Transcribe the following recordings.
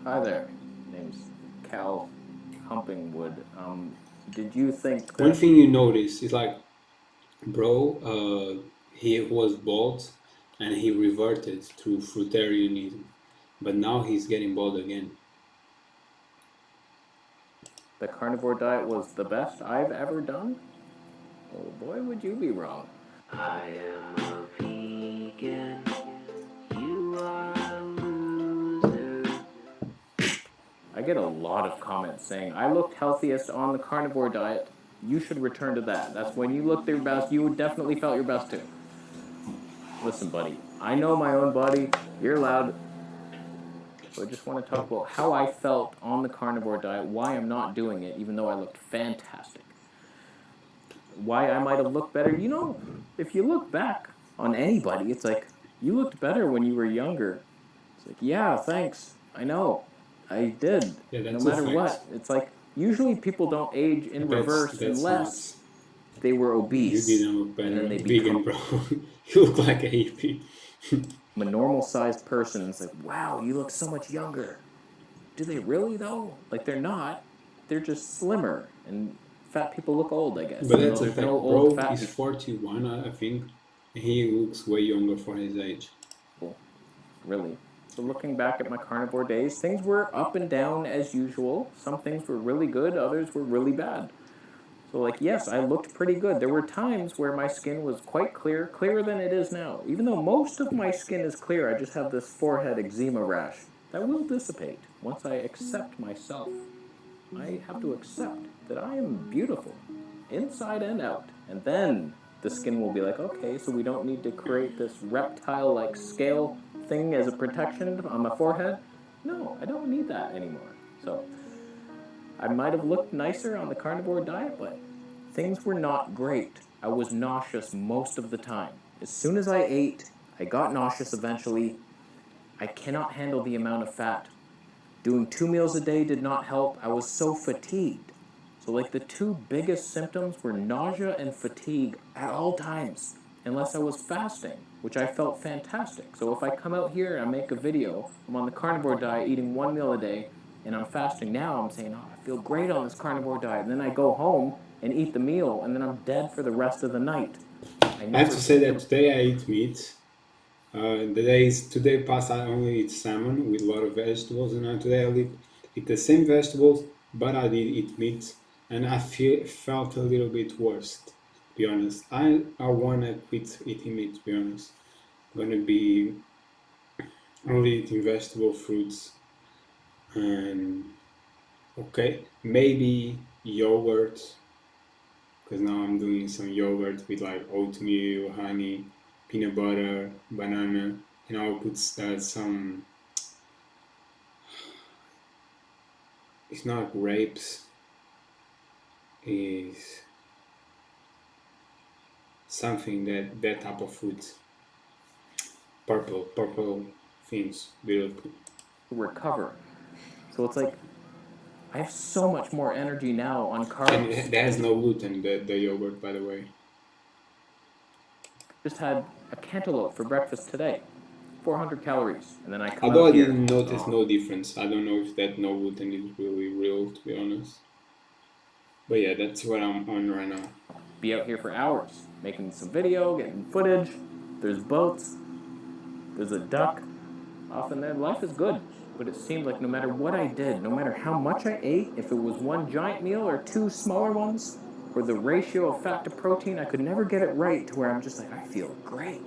Hi there. Name's Cal Humpingwood. Did you think One that thing you notice is like, bro, he was bald and he reverted to fruitarianism, but now he's getting bald again. the carnivore diet was the best I've ever done? Oh boy, would you be wrong. I am a vegan. You are a loser. I get a lot of comments saying I looked healthiest on the carnivore diet. You should return to that. That's when you looked your best. You definitely felt your best too. Listen, buddy, I know my own body. You're allowed. So I just want to talk about how I felt on the carnivore diet, why I'm not doing it, even though I looked fantastic. Why I might have looked better. If you look back on anybody, it's like, you looked better when you were younger. It's like, yeah, thanks. I know. I did. Yeah, No that's a matter fact. what. It's like, usually people don't age in reverse That's unless nuts. they were You obese didn't look and better then they vegan, become bro. You look like a hippie. a normal sized person. It's like, wow, you look so much younger. Do they really though? Like, they're not. They're just slimmer. And fat people look old, I guess, But even though that's a there's no fact, old bro. fat He's people. 41, I think. He looks way younger for his age. Really. So looking back at my carnivore days, things were up and down as usual. Some things were really good, others were really bad. So like, yes, I looked pretty good. There were times where my skin was quite clear, clearer than it is now. Even though most of my skin is clear, I just have this forehead eczema rash that will dissipate once I accept myself. I have to accept that I am beautiful, inside and out. And then the skin will be like, okay, so we don't need to create this reptile like scale thing as a protection on my forehead. No, I don't need that anymore. So I might have looked nicer on the carnivore diet, but things were not great. I was nauseous most of the time. As soon as I ate, I got nauseous eventually. I cannot handle the amount of fat. Doing 2 meals a day did not help. I was so fatigued. So, like, the two biggest symptoms were nausea and fatigue at all times, unless I was fasting, which I felt fantastic. So, if I come out here and I make a video, I'm on the carnivore diet, eating 1 meal a day, and I'm fasting now, I'm saying, oh, I feel great on this carnivore diet. And then I go home and eat the meal, and then I'm dead for the rest of the night. I I have never to say seem that to. today I eat meat. Today past I only eat salmon with a lot of vegetables, and today I eat the same vegetables, but I did eat meat, and felt a little bit worse. To be honest, I wanna quit eating meat. To be honest, I'm gonna be only eating vegetable fruits and okay, maybe yogurt because now I'm doing some yogurt with like oatmeal, honey, peanut butter, banana, and I'll put some. It's not grapes. Is something that type of fruit. Purple things. Beautiful. Recover. So it's like I have so much more energy now on And carbs. it has no gluten. The yogurt, by the way. Just had a cantaloupe for breakfast today, 400 calories. And then I come Although out I here. didn't notice Oh, no difference. I don't know if that no gluten is really real, to be honest. But yeah, that's what I'm on right now. be out here for hours, making some video, getting footage. There's boats, there's a duck off in there. Life is good. But it seemed like no matter what I did, no matter how much I ate, if it was one giant meal or two smaller ones, or the ratio of fat to protein, I could never get it right to where I'm just like, I feel great.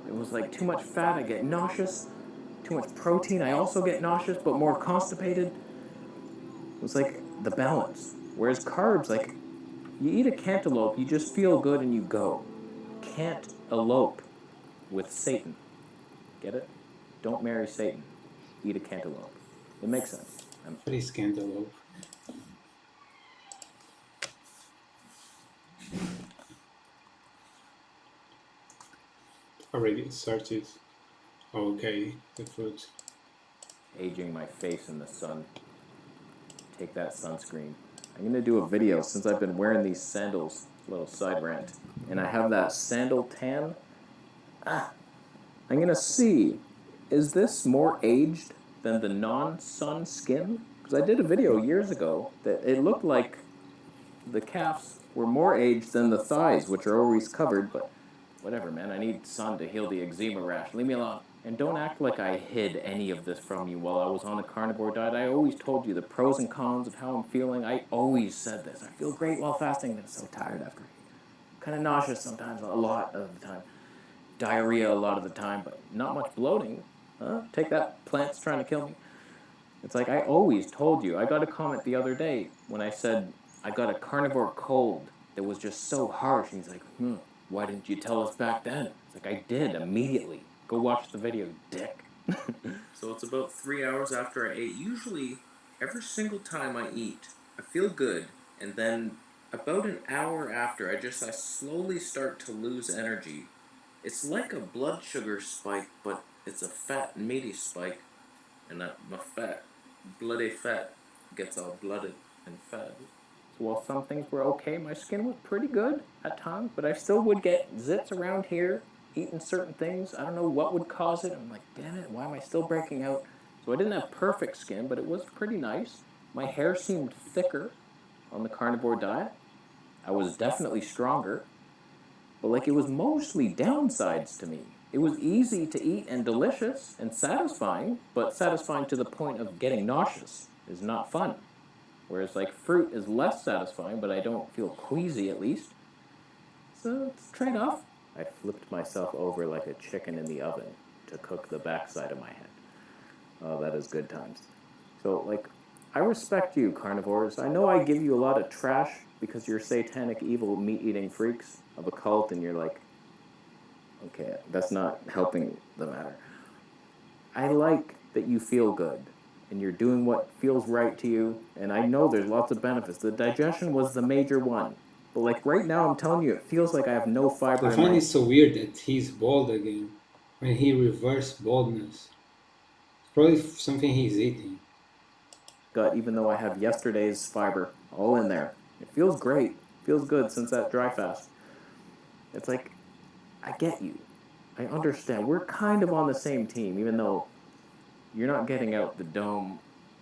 It was like too much fat, I get nauseous. Too much protein, I also get nauseous, but more constipated. It was like the balance. Whereas carbs, like, you eat a cantaloupe, you just feel good and you go. Can't elope with Satan. Get it? Don't marry Satan. Eat a cantaloupe. It makes sense. What is cantaloupe? Already started. Okay, the fruit. Aging my face in the sun. Take that sunscreen. I'm gonna do a video since I've been wearing these sandals. Little side rant. And I have that sandal tan. I'm gonna see. Is this more aged? than the non-sun skin? Because I did a video years ago that it looked like the calves were more aged than the thighs, which are always covered, but whatever, man. I need sun to heal the eczema rash. Leave me alone. And don't act like I hid any of this from you while I was on the carnivore diet. I always told you the pros and cons of how I'm feeling. I always said this. I feel great while fasting, then so tired after. Kind of nauseous sometimes, a lot of the time. Diarrhea a lot of the time, but not much bloating. Take that, plant's trying to kill me. It's like I always told you. I got a comment the other day when I said I got a carnivore cold that was just so harsh. And he's like, why didn't you tell us back then? It's like, I did immediately. Go watch the video, dick. So it's about 3 hours after I ate. Usually, every single time I eat, I feel good. And then about an hour after, I slowly start to lose energy. It's like a blood sugar spike, but it's a fat, meaty spike. And my fat, bloody fat, gets all blooded and fed. So while some things were okay, my skin was pretty good at times, but I still would get zits around here, eating certain things. I don't know what would cause it. I'm like, damn it, why am I still breaking out? So I didn't have perfect skin, but it was pretty nice. My hair seemed thicker on the carnivore diet. I was definitely stronger, but like it was mostly downsides to me. It was easy to eat and delicious and satisfying, but satisfying to the point of getting nauseous is not fun. Whereas like fruit is less satisfying, but I don't feel queasy at least. So it's a trade-off. I flipped myself over like a chicken in the oven to cook the backside of my head. Oh, that is good times. So like, I respect you, carnivores. I know I give you a lot of trash because you're satanic, evil, meat-eating freaks of a cult, and you're like, okay, that's not helping the matter. I like that you feel good and you're doing what feels right to you. And I know there's lots of benefits. The digestion was the major one. But like right now, I'm telling you, it feels like I have no fiber I in find my... it so weird that he's bald again when he reversed baldness. It's probably something he's eating. gut, even though I have yesterday's fiber all in there. It feels great. Feels good since that dry fast. It's like, I get you. I understand. We're kind of on the same team, even though you're not getting out the dome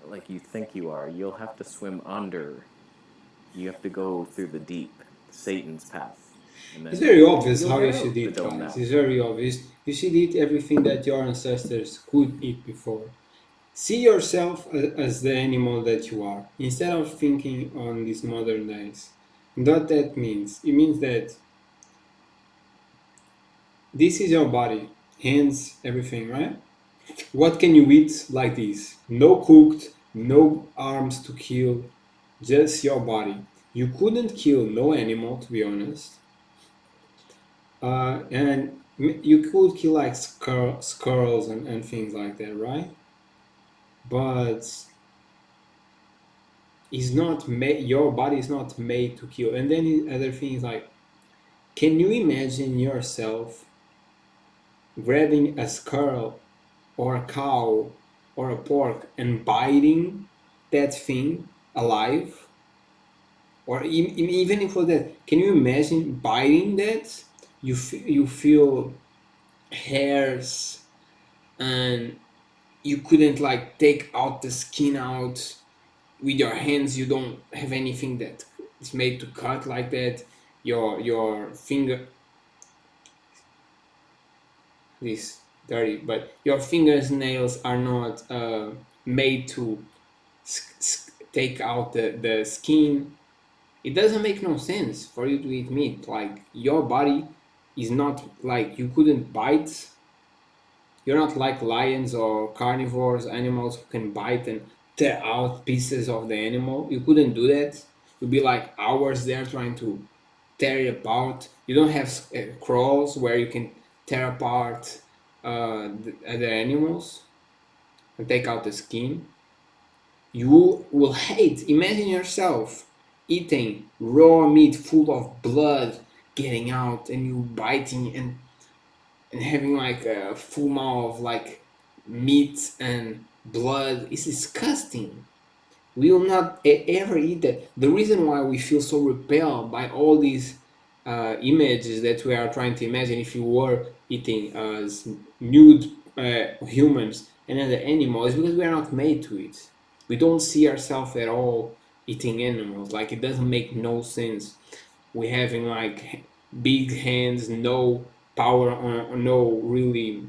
like you think you are. You'll have to swim under. You have to go through the deep, Satan's path. And then It's very obvious you'll how get you out should the eat, dome guys. now. It's very obvious. You should eat everything that your ancestors could eat before. See yourself as the animal that you are, instead of thinking on these modern days. And what that means? It means that this is your body, hands, everything, right? What can you eat like this? No cooked, no arms to kill, just your body. You couldn't kill no animal, to be honest. And you could kill like squirrels and things like that, right? But is not made. Your body is not made to kill. And then the other thing is like, can you imagine yourself grabbing a squirrel or a cow or a pork and biting that thing alive? Or even if for that, can you imagine biting that? You feel hairs, and you couldn't like take out the skin out with your hands. You don't have anything that is made to cut like that. Your finger, this dirty, but your fingers nails are not made to take out the skin. It doesn't make no sense for you to eat meat. Like, your body is not like, you couldn't bite. You're not like lions or carnivores, animals who can bite and tear out pieces of the animal. You couldn't do that. You'd be like hours there trying to tear it apart. You don't have claws where you can tear apart the animals and take out the skin. You will hate. Imagine yourself eating raw meat full of blood getting out, and you biting and having like a full mouth of like meat and blood. It's disgusting. We will not ever eat that. The reason why we feel so repelled by all these images that we are trying to imagine, if you were eating nude humans and other animals, because we are not made to eat. We don't see ourselves at all eating animals. Like, it doesn't make no sense. We having like big hands, no power, no really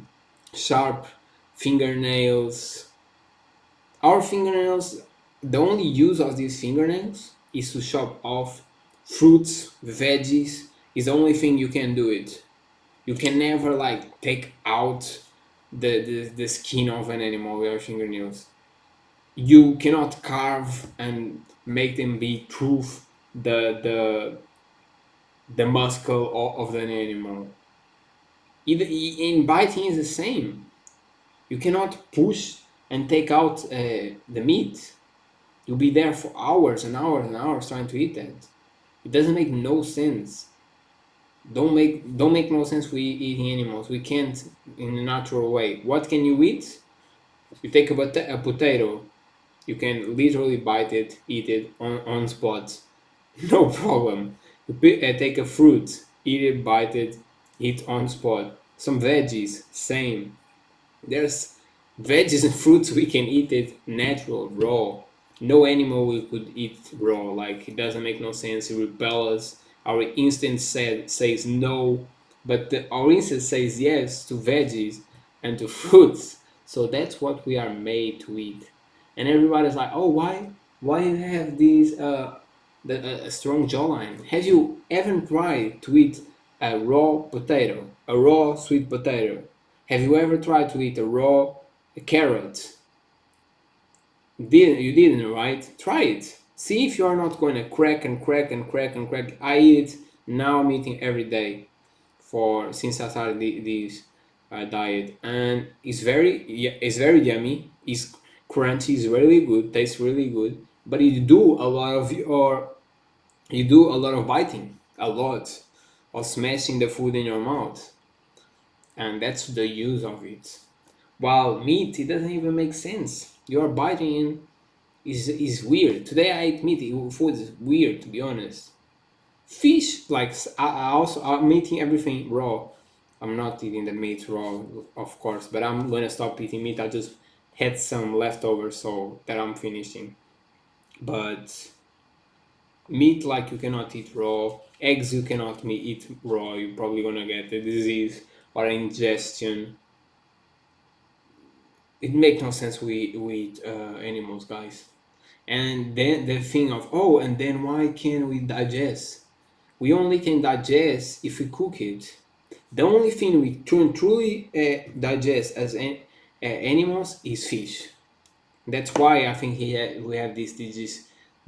sharp fingernails. Our fingernails, the only use of these fingernails is to chop off fruits, veggies. Is the only thing you can do it. You can never like take out the skin of an animal with your fingernails. You cannot carve and make them be proof the muscle of the animal. Either in biting is the same. You cannot push and take out the meat. You'll be there for hours and hours and hours trying to eat that. It doesn't make no sense. Don't make no sense we eating animals. We can't in a natural way. What can you eat? You take a potato. You can literally bite it, eat it on spot. No problem. You take a fruit, eat it, bite it, eat on spot. Some veggies, same. There's veggies and fruits we can eat it natural, raw. No animal we could eat raw. Like, it doesn't make no sense. It repels us. Our instinct says no, but our instinct says yes to veggies and to fruits. So that's what we are made to eat. And everybody's like, oh, why you have these a strong jawline? Have you ever tried to eat a raw potato, a raw sweet potato? Have you ever tried to eat a raw carrot? You didn't, right? Try it. See if you are not going to crack and crack and crack and crack. I eat it now. I'm eating every day for since I started this diet, and it's very yummy. It's crunchy. It's really good. Tastes really good. But you do a lot of biting, a lot of smashing the food in your mouth, and that's the use of it. While meat, it doesn't even make sense. You're biting in is weird. Today I ate meat. Food is weird, to be honest. Fish, like I'm eating everything raw. I'm not eating the meat raw, of course, but I'm gonna stop eating meat. I just had some leftovers, so that I'm finishing. But meat, like, you cannot eat raw. Eggs, you cannot eat raw. You're probably gonna get a disease or ingestion. It makes no sense we eat animals, guys. And then the thing of, oh, and then why can't we digest? We only can digest if we cook it. The only thing we truly digest as animals is fish. That's why I think we have this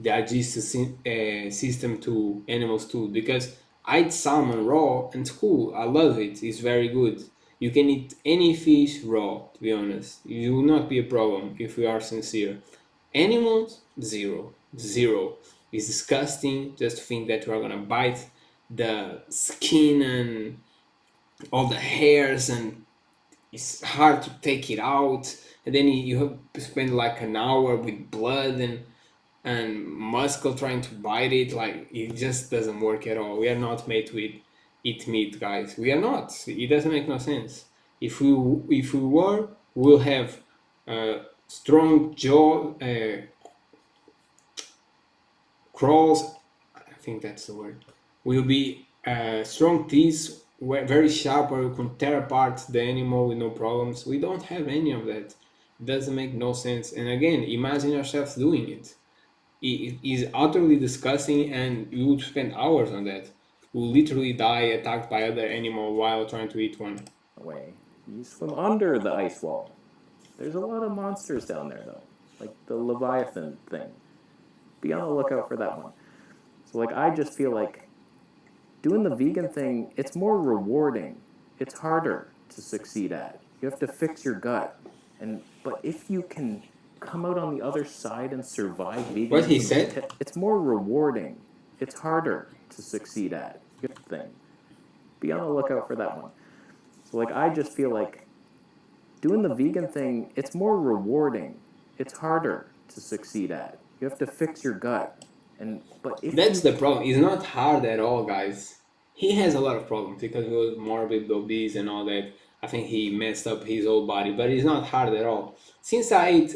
digestive system to animals too. Because I eat salmon raw and it's cool. I love it. It's very good. You can eat any fish raw. To be honest, it will not be a problem if we are sincere. Animals, zero, zero. It's disgusting just to think that we are gonna bite the skin and all the hairs, and it's hard to take it out, and then you have to spend like an hour with blood and muscle trying to bite it. Like, it just doesn't work at all. We are not made to eat meat, guys. We are not. It doesn't make no sense. If we were, we'll have strong jaw, crawls. I think that's the word. Will be strong teeth, very sharp, where we can tear apart the animal with no problems. We don't have any of that. It doesn't make no sense. And again, imagine yourself doing it. It is utterly disgusting, and you would spend hours on that. You will literally die attacked by other animal while trying to eat one. Away. You swim under the ice wall. There's a lot of monsters down there, though, like the Leviathan thing. Be on the lookout for that one. So, like, I just feel like doing the vegan thing, it's more rewarding. It's harder to succeed at. You have to fix your gut. But if you can come out on the other side and survive What he veganism, said? it's more rewarding. It's harder to succeed at. Good thing. Be on the lookout for that one. So, like, I just feel like doing the vegan thing, it's more rewarding. It's harder to succeed at. You have to fix your gut. But if That's you the problem. It's not hard at all, guys. He has a lot of problems because he was morbid obese and all that. I think he messed up his whole body, but it's not hard at all. Since I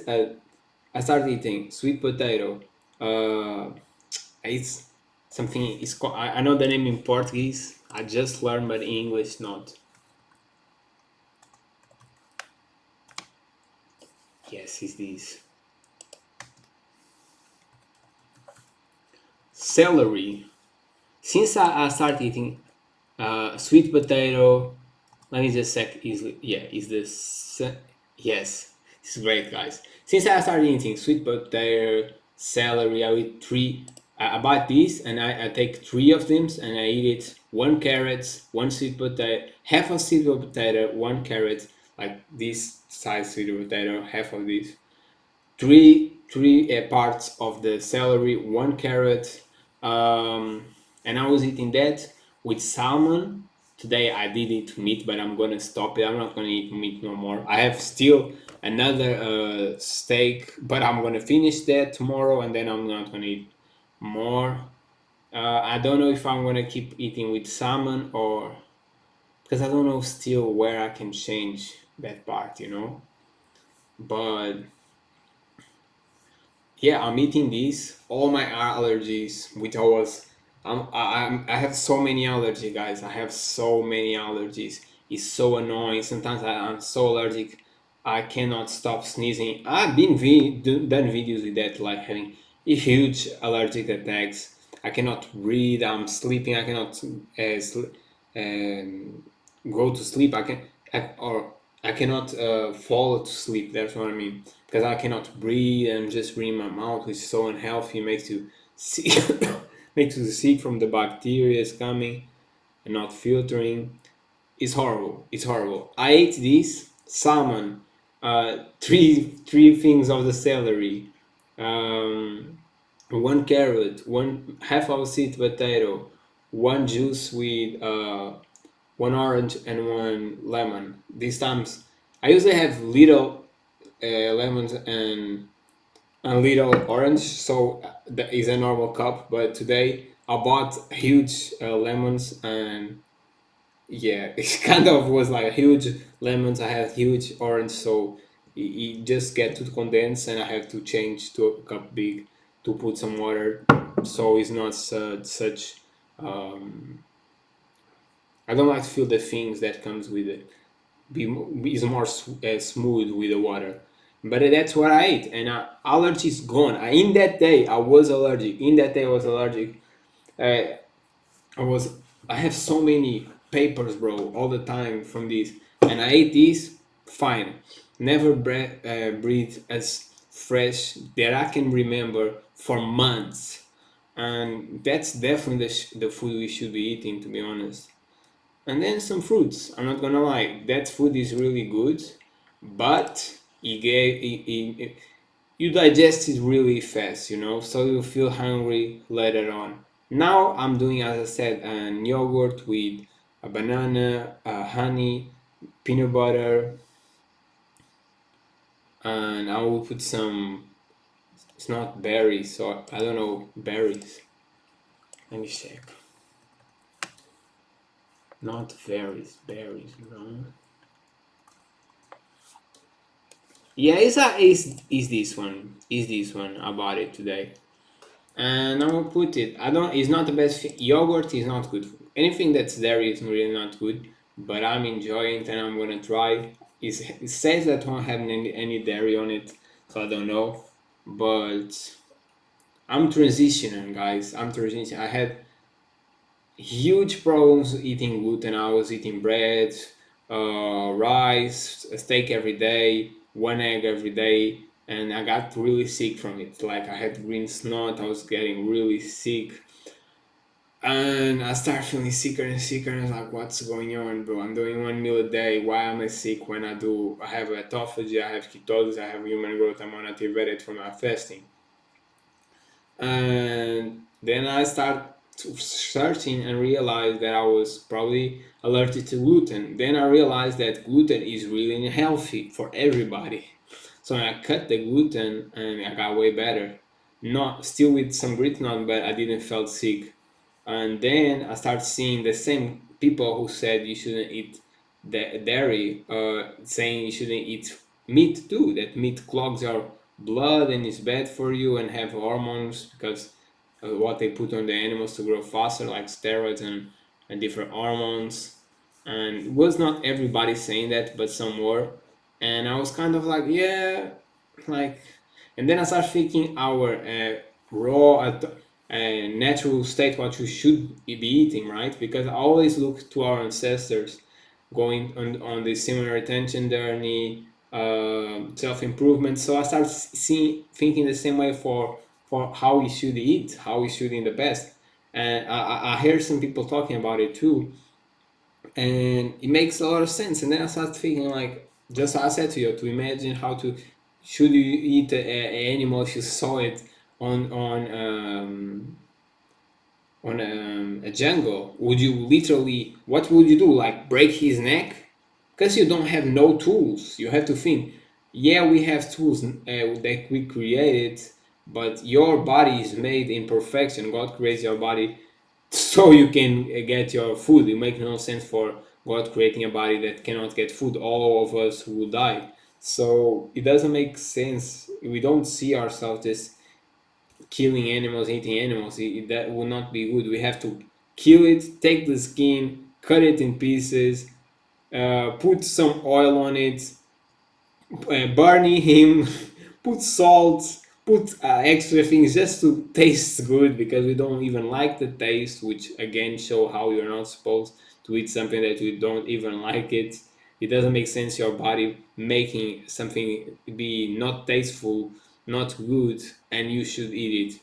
started eating sweet potato. It's something. It's called, I know the name in Portuguese. I just learned, but in English not. Yes, it's this celery. Since I started eating sweet potato, let me just check easily. Yeah, is this? Yes, it's great, guys. Since I started eating sweet potato, celery, I eat three. I buy these and I take three of them and I eat it. One carrot, one sweet potato, half a sweet potato, one carrot, like this size sweet potato, half of this. Three parts of the celery, one carrot, and I was eating that with salmon. Today I did eat meat, but I'm gonna stop it. I'm not gonna eat meat no more. I have still another steak, but I'm gonna finish that tomorrow, and then I'm not gonna eat more. I don't know if I'm gonna keep eating with salmon or because I don't know still where I can change that part, you know. But yeah, I'm eating this. All my allergies, which I have so many allergies, guys. I have so many allergies. It's so annoying. Sometimes I'm so allergic, I cannot stop sneezing. I've been done videos with that, like having huge allergic attacks. I cannot breathe. I'm sleeping. I cannot um, go to sleep. Or I cannot fall to sleep. That's what I mean. Because I cannot breathe and just breathe my mouth, which is so unhealthy. Makes you sick, makes you sick from the bacteria coming and not filtering. It's horrible. It's horrible. I ate this salmon, three things of the celery, one carrot, one half of a sweet potato, one juice with one orange and one lemon. These times, I usually have little lemons and a little orange, so that is a normal cup. But today I bought huge lemons and yeah, it kind of was like huge lemons. I had huge orange, so it just get to condense, and I have to change to a cup big to put some water, so it's not such. Um, I don't like to feel the things that comes with it. Is more smooth with the water. But that's what I ate, and allergy is gone. In that day, I was allergic. In that day, I was allergic. Uh, I was. I have so many papers, bro, all the time from this, and I ate this. Fine. Never breathe as fresh that I can remember for months, and that's definitely the food we should be eating, to be honest. And then some fruits. I'm not gonna lie, that food is really good, but you digest it really fast, you know, so you feel hungry later on. Now I'm doing, as I said, an yogurt with a banana, honey, peanut butter, and I will put some. It's not berries, so I don't know berries. Let me check. Not berries, no. Yeah, is this one? Is this one? I bought it today, and I will put it. I don't. It's not the best. Yogurt is not good. Anything that's dairy is really not good. But I'm enjoying it, and I'm gonna try. It says that won't have any dairy on it, so I don't know. But I'm transitioning, guys. I'm transitioning. I had huge problems eating gluten. I was eating bread, rice, a steak every day, one egg every day, and I got really sick from it. Like I had green snot. I was getting really sick, and I started feeling sicker and sicker. And I was like, "What's going on, bro? I'm doing one meal a day. Why am I sick when I do? I have autophagy. I have ketosis. I have human growth. I'm unactivated from my fasting." And then I started searching and realized that I was probably allergic to gluten. Then I realized that gluten is really unhealthy for everybody. So I cut the gluten and I got way better. Not still with some gluten, but I didn't felt sick. And then I started seeing the same people who said you shouldn't eat dairy, saying you shouldn't eat meat too. That meat clogs your blood and is bad for you and have hormones because what they put on the animals to grow faster, like steroids and different hormones. And it was not everybody saying that, but some were. And I was kind of like, yeah, like. And then I started thinking our raw, natural state, what we should be eating, right? Because I always look to our ancestors going on the similar attention journey, self improvement. So I started thinking the same way for how we should eat, how we should in the past. And I hear some people talking about it too, and it makes a lot of sense. And then I started thinking, like, just I said to you, to imagine how to should you eat a animal if you saw it on a jungle. Would you literally, what would you do, like break his neck? Because you don't have no tools. You have to think, yeah, we have tools that we created, but your body is made in perfection. God creates your body so you can get your food. It makes no sense for God creating a body that cannot get food. All of us will die. So it doesn't make sense. We don't see ourselves as killing animals, eating animals. That would not be good. We have to kill it, take the skin, cut it in pieces, put some oil on it, burn him, put salt, put extra things just to taste good, because we don't even like the taste, which again show how you're not supposed to eat something that you don't even like it. It doesn't make sense your body making something be not tasteful, not good, and you should eat it.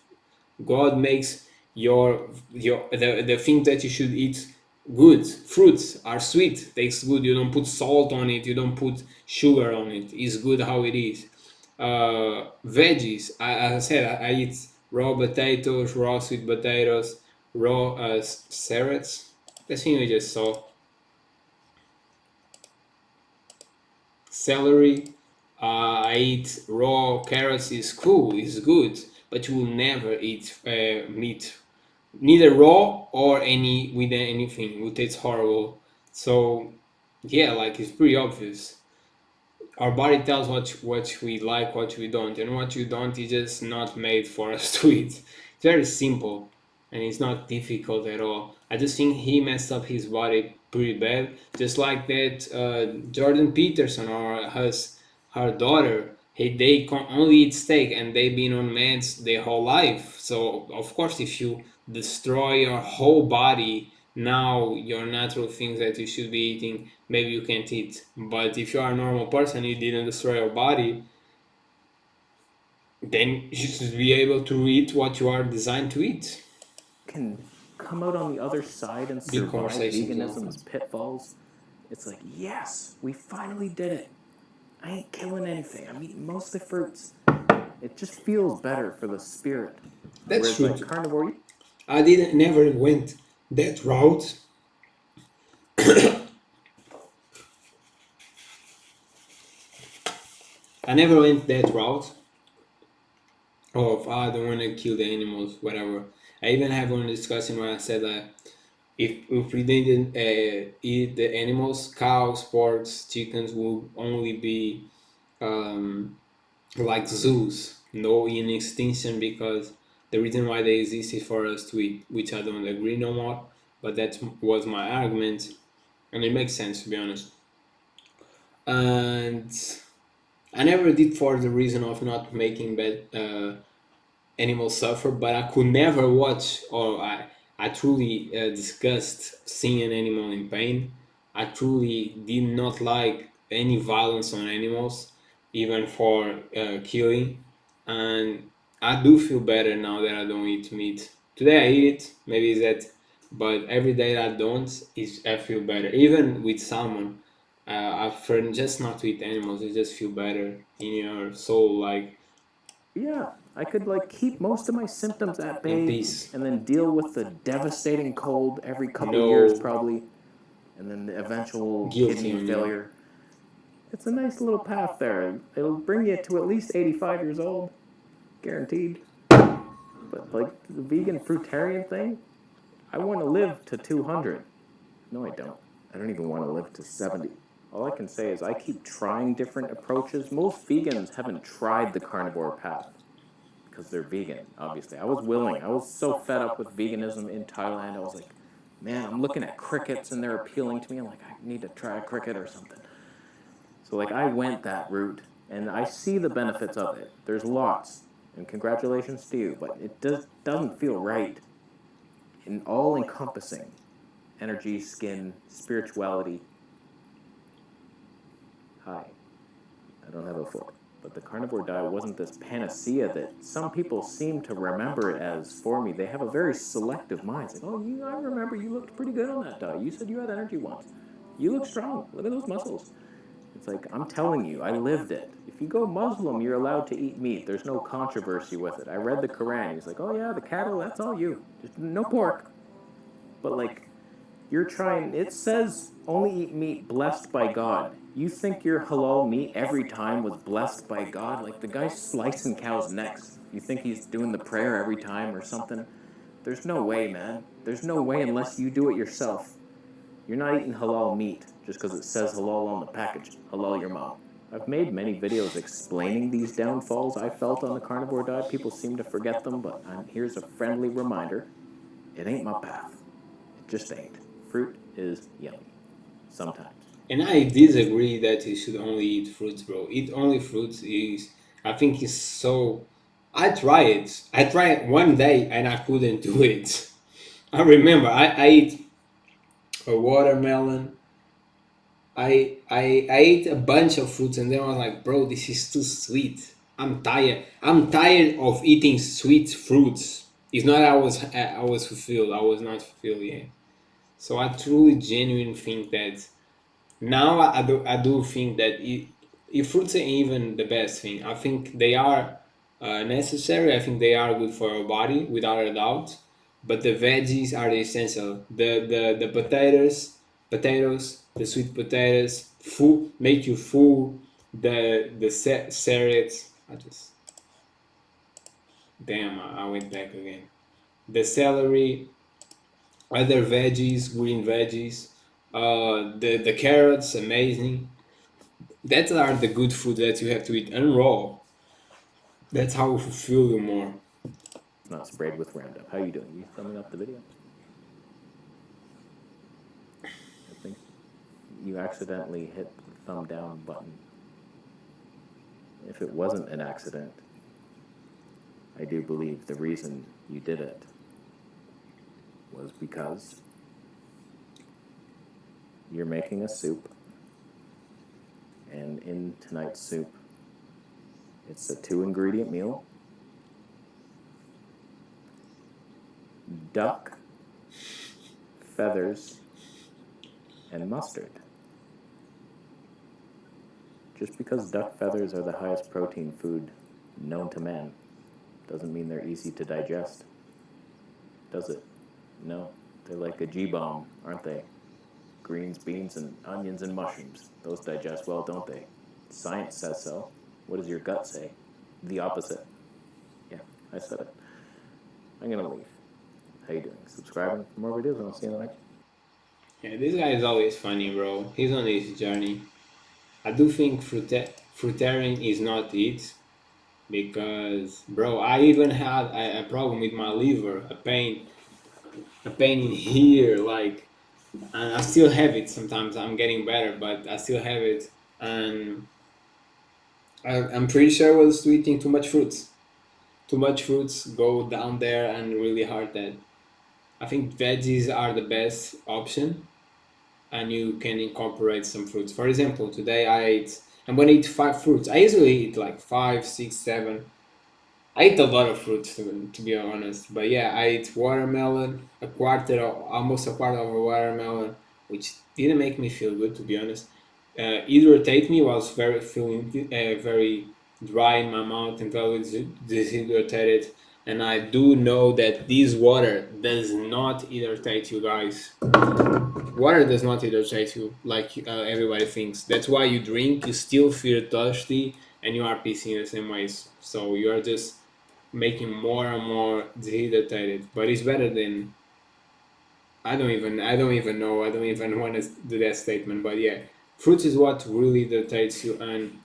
God makes the thing that you should eat good. Fruits are sweet, tastes good. You don't put salt on it. You don't put sugar on it. It's good how it is. Veggies. As I said, I eat raw potatoes, raw sweet potatoes, raw carrots. The thing we just saw. Celery. I eat raw carrots. Is cool. Is good. But you will never eat meat, neither raw or any with anything. It tastes horrible. So yeah, like it's pretty obvious. Our body tells what we like, what we don't, and what you don't is just not made for us to eat. It's very simple, and it's not difficult at all. I just think he messed up his body pretty bad, just like that Jordan Peterson or her daughter. Hey, they can only eat steak, and they've been on meds their whole life. So of course, if you destroy your whole body, now your natural things that you should be eating, maybe you can't eat. But if you are a normal person, you didn't destroy your body, then you should be able to eat what you are designed to eat. Can come out on the other side and Big survive conversations now. veganism's pitfalls. It's like, yes, we finally did it. I ain't killing anything. I'm eating mostly fruits. It just feels better for the spirit. That's Whereas true. like carnivore, I didn't never went that route. I never went that route of I don't want to kill the animals, whatever. I even have one discussion where I said that if we didn't eat the animals, cows, porks, chickens will only be um, like zoos, no in extinction, because the reason why they exist is for us to eat, which I don't agree no more. But that was my argument, and it makes sense to be honest. And I never did for the reason of not making bad animals suffer, but I could never watch, or I truly disgust seeing an animal in pain. I truly did not like any violence on animals, even for killing. And I do feel better now that I don't eat meat. Today I eat it, maybe it's that, but every day that I don't, I feel better. Even with salmon, I prefer just not to eat animals. You just feel better in your soul, like yeah, I could like keep most of my symptoms at in bay peace. and then deal with the devastating cold every couple years No probably, and then the eventual guilty kidney on you. failure. It's a nice little path there. It'll bring you to at least 85 years old, guaranteed. But like the vegan fruitarian thing, I want to live to 200. No, I don't. I don't even want to live to 70. All I can say is I keep trying different approaches. Most vegans haven't tried the carnivore path because they're vegan, obviously. I was willing. I was so fed up with veganism in Thailand. I was like, man, I'm looking at crickets and they're appealing to me. I'm like, I need to try a cricket or something. So, like, I went that route and I see the benefits of it. There's lots, and congratulations to you, but it doesn't feel right in all encompassing energy, skin, spirituality. Hi, I don't have a foot. But the carnivore diet wasn't this panacea that some people seem to remember it as for me. They have a very selective mind. It's like, oh, I remember you looked pretty good on that diet. You said you had energy once. You look strong. Look at those muscles. It's like, I'm telling you, I lived it. If you go Muslim, you're allowed to eat meat. There's no controversy with it. I read the Quran. He's like, oh, yeah, the cattle, that's all you. Just no pork. But, like, you're trying, it says only eat meat blessed by God. You think your halal meat every time was blessed by God? Like the guy's slicing cows' necks. You think he's doing the prayer every time or something? There's no way, man. There's no way unless you do it yourself. You're not eating halal meat just because it says halal on the package. Halal your mom. I've made many videos explaining these downfalls I felt on the carnivore diet. People seem to forget them, but here's a friendly reminder. It ain't my path. It just ain't. Fruit is yummy. Sometimes. And I disagree that you should only eat fruits, bro. Eat only fruits is, I think, is so. I tried it. I tried one day and I couldn't do it. I remember I ate a watermelon. I ate a bunch of fruits and then I was like, bro, this is too sweet. I'm tired. I'm tired of eating sweet fruits. It's not I was fulfilled. I was not fulfilled yet. So I truly genuinely think that now I do think that if fruits ain't even the best thing. I think they are necessary. I think they are good for our body without a doubt. But the veggies are the essential. The potatoes, the sweet potatoes, full make you full. The carrots. I just damn. I went back again. The celery, other veggies, green veggies, the carrots, amazing. That are the good food that you have to eat and raw. That's how it fulfill you more. Not sprayed with Roundup. How you doing? You thumbing up the video? I think you accidentally hit the thumb down button. If it wasn't an accident, I do believe the reason you did it was because you're making a soup, and in tonight's soup, it's a 2-ingredient meal. Duck, feathers, and mustard. Just because duck feathers are the highest protein food known to man doesn't mean they're easy to digest, does it? No. They're like a G-bomb, aren't they? Greens, beans, and onions and mushrooms. Those digest well, don't they? Science says so. What does your gut say? The opposite. Yeah, I said it. I'm gonna leave. How you doing? Subscribing for more videos, and I'll see you in the next. Yeah, this guy is always funny, bro. He's on his journey. I do think fruitarian is not it because, bro, I even had a problem with my liver, a pain in here, like, and I still have it. Sometimes I'm getting better, but I still have it, and I'm pretty sure I was eating too much fruits. Too much fruits go down there and really hurt that. I think veggies are the best option and you can incorporate some fruits. For example, today I'm gonna eat 5 fruits. I usually eat like 5, 6, 7. I eat a lot of fruits to be honest. But yeah, I ate watermelon, almost a quarter of a watermelon, which didn't make me feel good to be honest. Irritate me, was very feeling very dry in my mouth and very dehydrated. And I do know that this water does not irritate you guys. Water does not irritate you like everybody thinks. That's why you drink, you still feel thirsty, and you are pissing the same ways. So you are just making more and more dehydrated. But it's better than I don't even know. I don't even want to do that statement. But yeah, fruits is what really irritates you. And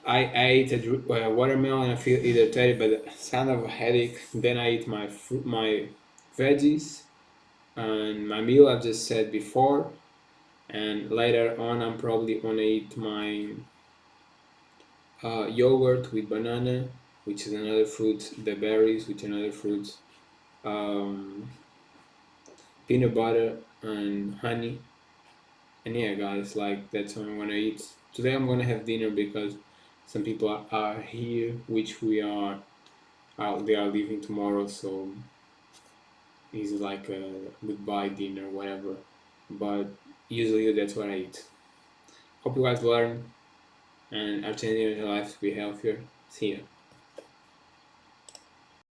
I ate a watermelon. I feel irritated, but sound of a headache. Then I eat my veggies and my meal. I've just said before. And later on, I'm probably gonna eat my yogurt with banana, which is another fruit. The berries, which are another fruits. Um, Peanut butter and honey. And yeah, guys, like that's what I'm gonna eat. Today I'm gonna have dinner because some people are here, which we are. They are leaving tomorrow, so it's like a goodbye dinner, whatever. But usually that's what I eat. Hope you guys learn and are changing your life to be healthier. See ya.